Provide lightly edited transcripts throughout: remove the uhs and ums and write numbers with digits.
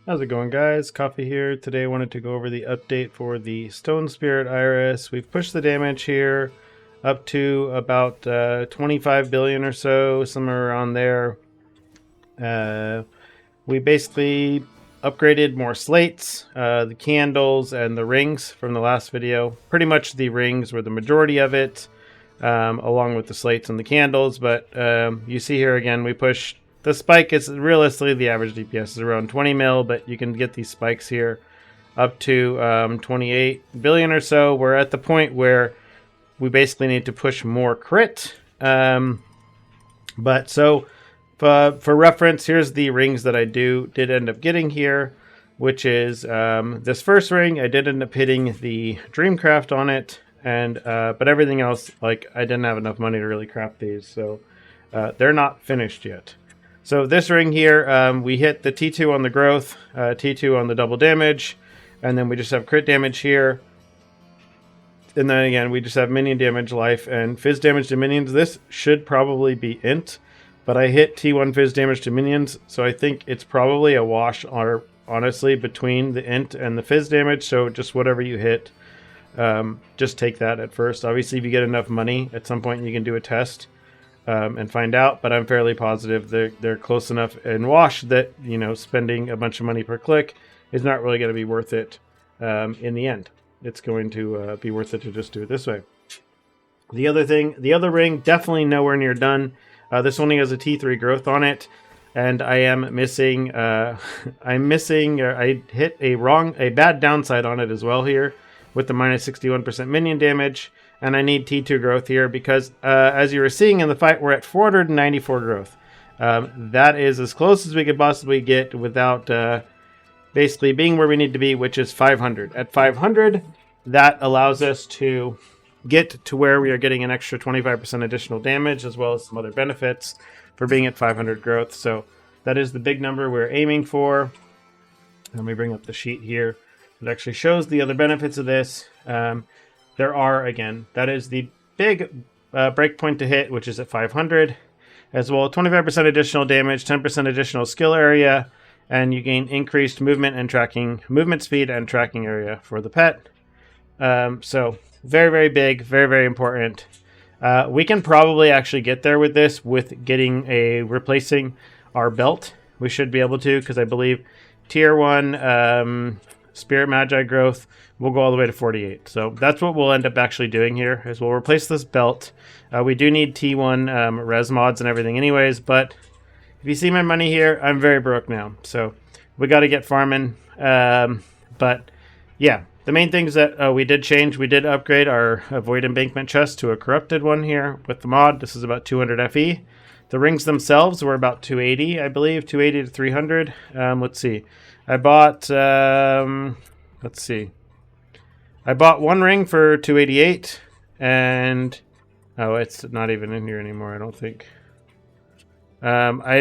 How's it going, guys? Coffee here. Today I wanted to go over the update for the Stone Spirit Iris. We've pushed the damage here up to about 25 billion or so, somewhere around there. We basically upgraded more slates, the candles, and the rings from the last video. Pretty much the rings were the majority of it, along with the slates and the candles. But you see here again, we pushed the spike. Is realistically the average DPS is around 20 mil, but you can get these spikes here up to 28 billion or so. We're at the point where we basically need to push more crit. For reference, here's the rings that I did end up getting here, which is this first ring. I did end up hitting the Dreamcraft on it, and but everything else, like, I didn't have enough money to really craft these, so they're not finished yet. So this ring here, we hit the T2 on the growth, T2 on the double damage, and then we just have crit damage here. And then again, we just have minion damage, life, and fizz damage to minions. This should probably be int, but I hit T1 fizz damage to minions, so I think it's probably a wash, or honestly, between the int and the fizz damage. So just whatever you hit, just take that at first. Obviously, if you get enough money, at some point you can do a test and find out, but I'm fairly positive they're close enough in wash that, you know, spending a bunch of money per click is not really going to be worth it in the end. It's going to be worth it to just do it this way. The other ring, definitely nowhere near done. This only has a T3 growth on it, and I am missing. I hit a bad downside on it as well here with the minus 61% minion damage, and I need T2 growth here because as you were seeing in the fight, we're at 494 growth. That is as close as we could possibly get without basically being where we need to be, which is 500. At 500, that allows us to get to where we are getting an extra 25% additional damage, as well as some other benefits for being at 500 growth. So that is the big number we're aiming for. Let me bring up the sheet here. It actually shows the other benefits of this. There are, again, that is the big breakpoint to hit, which is at 500, as well as 25% additional damage, 10% additional skill area, and you gain increased movement speed and tracking area for the pet. So very, very big, very, very important. We can probably actually get there with this, with replacing our belt. We should be able to, because I believe tier 1 Spirit Magi growth will go all the way to 48. So that's what we'll end up actually doing here, is we'll replace this belt. We do need T1 res mods and everything anyways, but if you see my money here, I'm very broke now. So we got to get farming. But yeah, the main things that we did change, we did upgrade our Void Embankment chest to a corrupted one here with the mod. This is about 200 FE. The rings themselves were about 280, I believe, 280 to 300. Let's see. I bought, I bought one ring for 288, and, oh, it's not even in here anymore, I don't think. I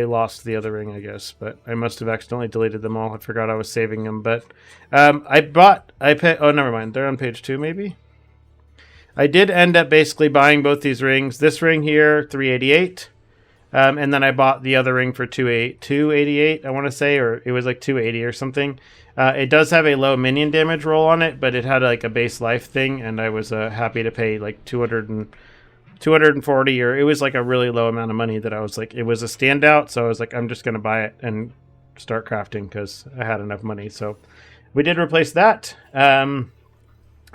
lost the other ring, I guess, but I must have accidentally deleted them all. I forgot I was saving them, but, oh, never mind. They're on page 2, maybe? I did end up basically buying both these rings. This ring here, 388, and then I bought the other ring for 288, I want to say, or it was like 280 or something. It does have a low minion damage roll on it, but it had like a base life thing, and I was happy to pay like 240, or it was like a really low amount of money that I was like, it was a standout, so I was like, I'm just going to buy it and start crafting because I had enough money. So we did replace that. I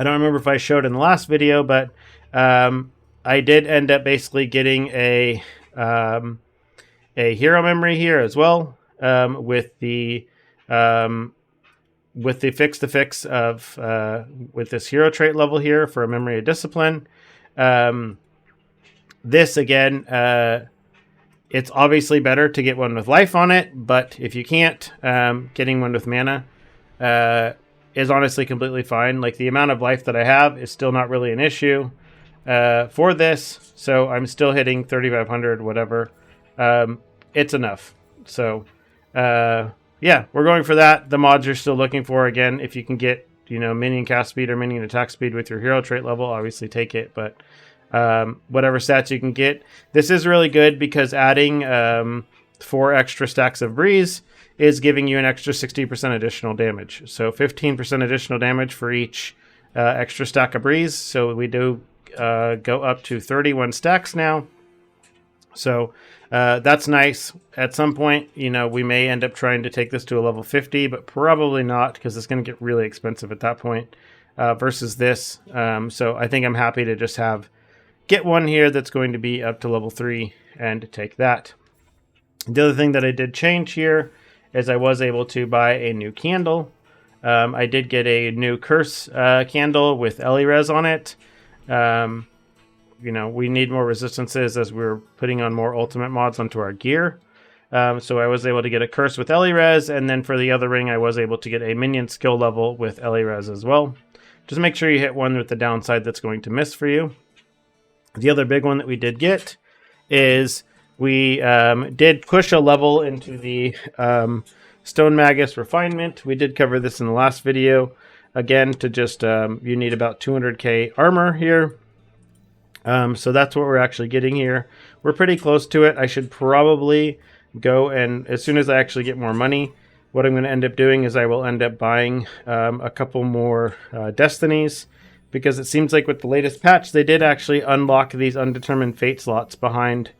don't remember if I showed in the last video, but I did end up basically getting a hero memory here as well, with the fix of with this hero trait level here for a memory of discipline. This, again, it's obviously better to get one with life on it, but if you can't, getting one with mana is honestly completely fine. Like, the amount of life that I have is still not really an issue for this, so I'm still hitting 3,500, whatever. It's enough. So, yeah, we're going for that. The mods you're still looking for, again, if you can get, you know, minion cast speed or minion attack speed with your hero trait level, obviously take it, but whatever stats you can get. This is really good because adding 4 extra stacks of breeze is giving you an extra 60% additional damage. So 15% additional damage for each extra stack of breeze. So we do go up to 31 stacks now. So that's nice. At some point, you know, we may end up trying to take this to a level 50, but probably not, because it's going to get really expensive at that point versus this. So I think I'm happy to just get one here that's going to be up to level 3 and take that. The other thing that I did change here is I was able to buy a new candle. I did get a new curse candle with Elirez on it. You know, we need more resistances as we're putting on more ultimate mods onto our gear. So I was able to get a curse with Elirez, and then for the other ring, I was able to get a minion skill level with Elirez as well. Just make sure you hit one with the downside that's going to miss for you. The other big one that we did get is we did push a level into the Stone Magus Refinement. We did cover this in the last video. Again, to just, you need about 200k armor here. So that's what we're actually getting here. We're pretty close to it. I should probably go and, as soon as I actually get more money, what I'm going to end up doing is I will end up buying a couple more Destinies, because it seems like with the latest patch, they did actually unlock these undetermined fate slots behind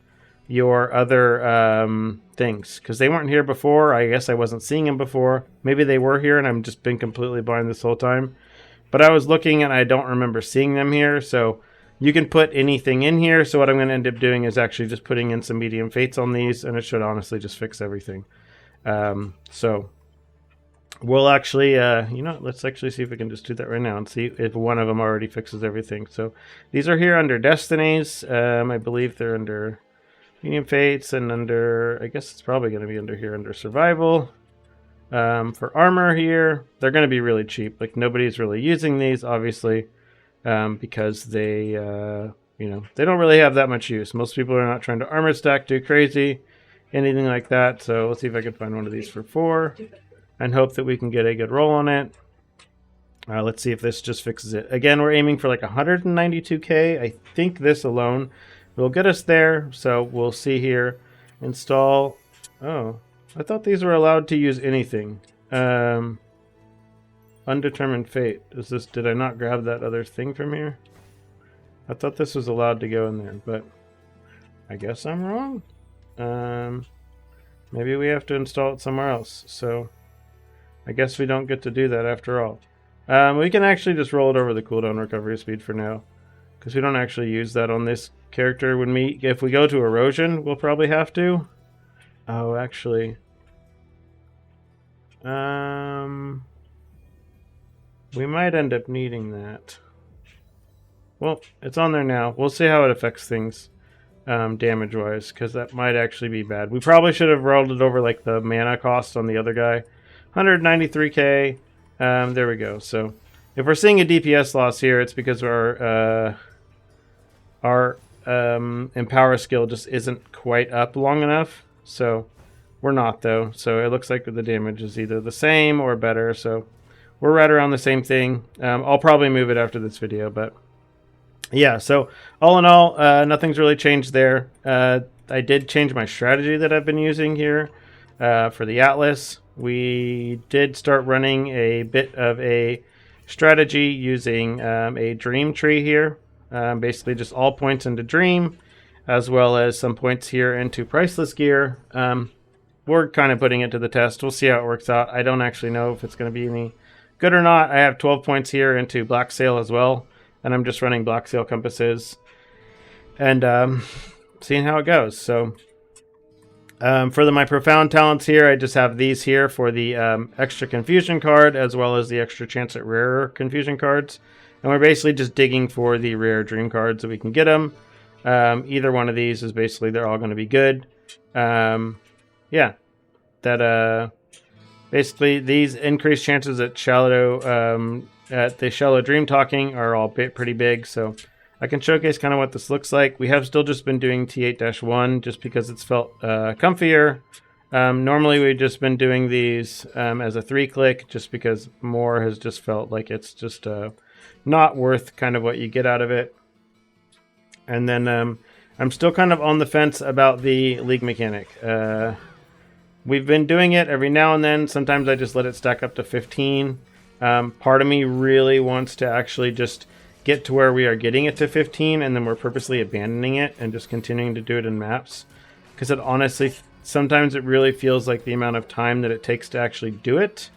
your other things, because they weren't here before. I guess I wasn't seeing them before. Maybe they were here and I've just been completely blind this whole time. But I was looking and I don't remember seeing them here, so you can put anything in here. So what I'm going to end up doing is actually just putting in some medium fates on these, and it should honestly just fix everything. So we'll actually, you know, let's actually see if we can just do that right now and see if one of them already fixes everything. So these are here under Destinies. I believe they're under medium fates and under, I guess it's probably going to be under here under survival. For armor here, they're going to be really cheap. Like, nobody's really using these, obviously. Because they, you know, they don't really have that much use. Most people are not trying to armor stack, do crazy, anything like that. So let's see if I can find one of these for 4 and hope that we can get a good roll on it. Let's see if this just fixes it. Again, we're aiming for like 192k. I think this alone will get us there. So we'll see here. Install. Oh, I thought these were allowed to use anything. Undetermined fate. Is this? Did I not grab that other thing from here? I thought this was allowed to go in there, but I guess I'm wrong. Maybe we have to install it somewhere else. So I guess we don't get to do that after all. We can actually just roll it over the cooldown recovery speed for now, because we don't actually use that on this character. If we go to erosion, we'll probably have to. Oh, actually. We might end up needing that. Well, it's on there now. We'll see how it affects things damage-wise, because that might actually be bad. We probably should have rolled it over like the mana cost on the other guy. 193k. There we go. So if we're seeing a DPS loss here, it's because our Empower skill just isn't quite up long enough. So we're not, though. So it looks like the damage is either the same or better. So we're right around the same thing. I'll probably move it after this video, but yeah. So all in all, nothing's really changed there. I did change my strategy that I've been using here for the Atlas. We did start running a bit of a strategy using a dream tree here. Basically just all points into dream, as well as some points here into priceless gear. We're kind of putting it to the test. We'll see how it works out. I don't actually know if it's going to be any good or not. I have 12 points here into Black Sail as well, and I'm just running Black Sail compasses and seeing how it goes. So for my profound talents here, I just have these here for the extra confusion card, as well as the extra chance at rarer confusion cards. And we're basically just digging for the rare dream cards so we can get them. Either one of these is basically, they're all going to be good. Yeah, that basically these increased chances at the shallow dream talking are all pretty big. So I can showcase kind of what this looks like. We have still just been doing T8-1 just because it's felt comfier. Normally we've just been doing these as a 3-click, just because more has just felt like it's just not worth kind of what you get out of it. And then I'm still kind of on the fence about the league mechanic. we've been doing it every now and then. Sometimes I just let it stack up to 15. Part of me really wants to actually just get to where we are getting it to 15, and then we're purposely abandoning it and just continuing to do it in maps. Because it honestly, sometimes it really feels like the amount of time that it takes to actually do it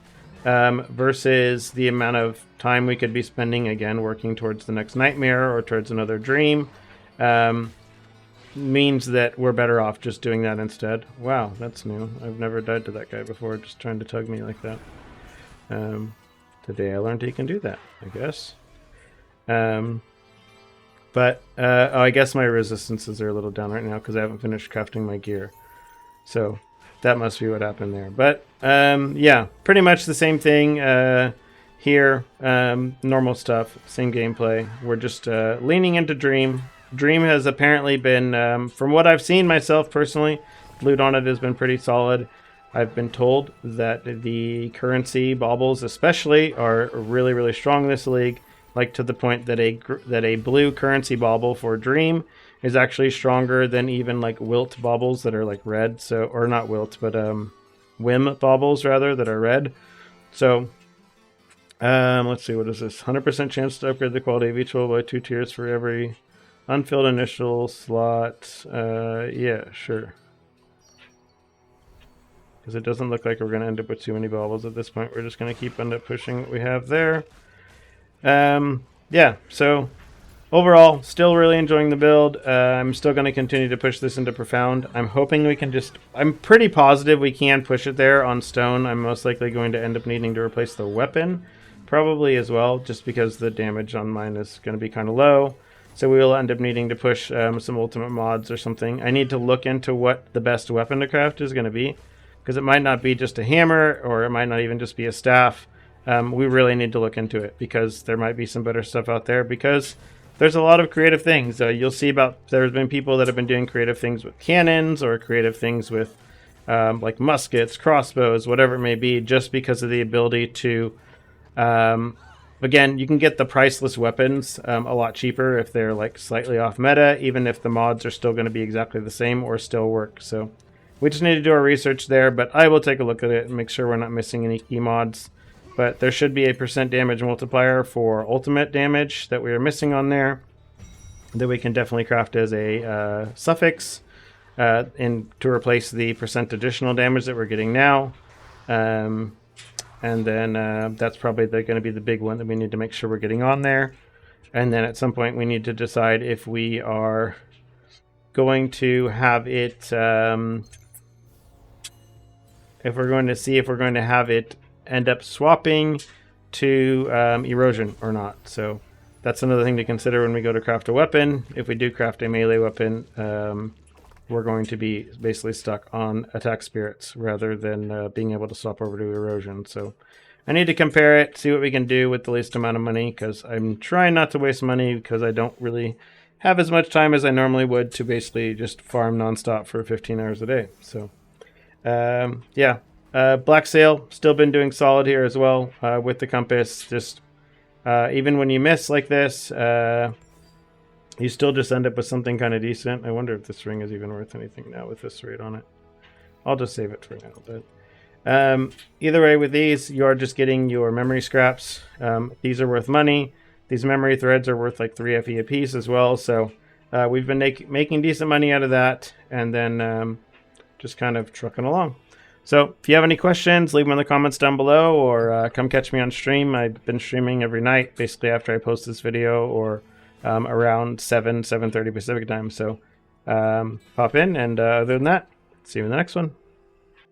versus the amount of time we could be spending, again, working towards the next nightmare or towards another dream. Means that we're better off just doing that instead. Wow, that's new. I've never died to that guy before, just trying to tug me like that. Today I learned he can do that, I guess. Oh, I guess my resistances are a little down right now because I haven't finished crafting my gear. So that must be what happened there. But yeah, pretty much the same thing here. Normal stuff, same gameplay. We're just leaning into Dream. Dream has apparently been, from what I've seen myself personally, loot on it has been pretty solid. I've been told that the currency baubles especially are really, really strong in this league. Like to the point that a blue currency bauble for Dream is actually stronger than even like Wilt baubles that are like red. So, or not Wilt, but Whim baubles rather that are red. So let's see, what is this? 100% chance to upgrade the quality of each bauble by 2 tiers for every unfilled initial slot. Yeah, sure. Because it doesn't look like we're going to end up with too many baubles at this point. We're just going to end up pushing what we have there. Yeah, so overall, still really enjoying the build. I'm still going to continue to push this into Profound. I'm hoping we can I'm pretty positive we can push it there on Stone. I'm most likely going to end up needing to replace the weapon, probably as well, just because the damage on mine is going to be kind of low. So we will end up needing to push some ultimate mods or something. I need to look into what the best weapon to craft is going to be, because it might not be just a hammer, or it might not even just be a staff. We really need to look into it, because there might be some better stuff out there, because there's a lot of creative things. You'll see there's been people that have been doing creative things with cannons, or creative things with like muskets, crossbows, whatever it may be, just because of the ability to again, you can get the priceless weapons a lot cheaper if they're like slightly off meta, even if the mods are still going to be exactly the same or still work. So we just need to do our research there, but I will take a look at it and make sure we're not missing any key mods. But there should be a % damage multiplier for ultimate damage that we are missing on there that we can definitely craft as a suffix to replace the % additional damage that we're getting now. And then that's probably going to be the big one that we need to make sure we're getting on there. And then at some point we need to decide if we are going to have it, if we're going to have it end up swapping to erosion or not. So that's another thing to consider when we go to craft a weapon. If we do craft a melee weapon, we're going to be basically stuck on attack spirits rather than being able to swap over to erosion. So I need to compare it, see what we can do with the least amount of money, because I'm trying not to waste money, because I don't really have as much time as I normally would to basically just farm nonstop for 15 hours a day. So yeah, Black Sail still been doing solid here as well with the compass. Just even when you miss like this, you still just end up with something kind of decent. I wonder if this ring is even worth anything now with this rate on it. I'll just save it for now. But either way, with these, you are just getting your memory scraps. These are worth money. These memory threads are worth like 3 FE a piece as well. So we've been making decent money out of that, and then just kind of trucking along. So if you have any questions, leave them in the comments down below, or come catch me on stream. I've been streaming every night, basically after I post this video, or around 7:30 Pacific time. So pop in, and other than that, see you in the next one.